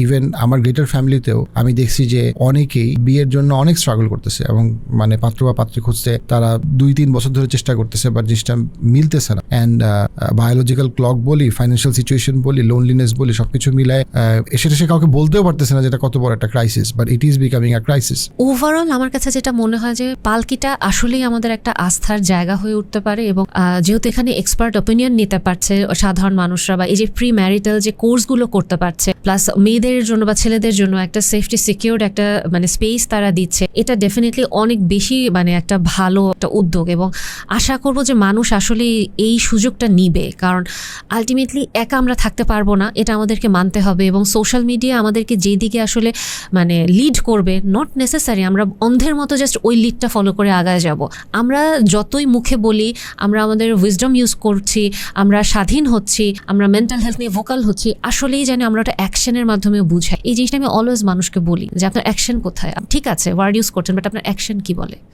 Even আমার greater ফ্যামিলিতেও আমি দেখছি যে অনেকেই বিয়ের জন্য অনেক স্ট্রাগল করতেছে এবং মানে পাত্র বা পাত্রী খুঁজতে তারা 2-3 বছর ধরে চেষ্টা করতেছে, বাট জিনিসটা মিলতেছে না। অ্যান্ড বায়োলজিক্যাল ক্লক বলি, ফাইন্যান্সিয়াল সিচুয়েশন বলি, লোনলিনেস বলি, সবকিছু মিলায় এসে কাউকে বলতেও পারতেছে না যেটা কত বড় একটা crisis, but it is becoming a crisis. Overall আমার কাছে যেটা মনে হয় যে পালকিটা আসলেই আমাদের একটা আস্থার জায়গা হয়ে উঠতে পারে, এবং যেহেতু এখানে এক্সপার্ট অপিনিয়ন নিতে পারছে সাধারণ মানুষরা, বা এই যে প্রি ম্যারিটাল যে কোর্সগুলো করতে পারছে, প্লাস মেয়েদের জন্য বা ছেলেদের জন্য একটা সেফটি সিকিউরড একটা মানে স্পেস তারা দিচ্ছে, এটা ডেফিনেটলি অনেক বেশি মানে একটা ভালো একটা উদ্যোগ। এবং আশা করব যে মানুষ আসলে এই সুযোগটা নিবে, কারণ আলটিমেটলি একা আমরা থাকতে পারবো না, এটা আমাদেরকে মানতে হবে। এবং সোশ্যাল মিডিয়া আমাদেরকে যেদিকে আসলে মানে লিড করবে, নট নেসেসারি আমরা অন্ধের মতো জাস্ট ওই লিডটা ফলো করে আগায় যাব। আমরা যতই মুখে বলি আমরা আমাদের উইজডম ইউজ করছি, আমরা স্বাধীন হচ্ছি, আমরা মেন্টাল হেলথ নিয়ে ভোকাল হচ্ছি, আসলেই জানি আমরা ওটা অ্যাকশনের মাধ্যমে বুঝাই। এই জিনিসটা আমি অলওয়েজ মানুষকে বলি যে আপনার অ্যাকশন কোথায়। ঠিক আছে ওয়ার্ড ইউজ করছেন, বাট আপনার অ্যাকশন কি বলে।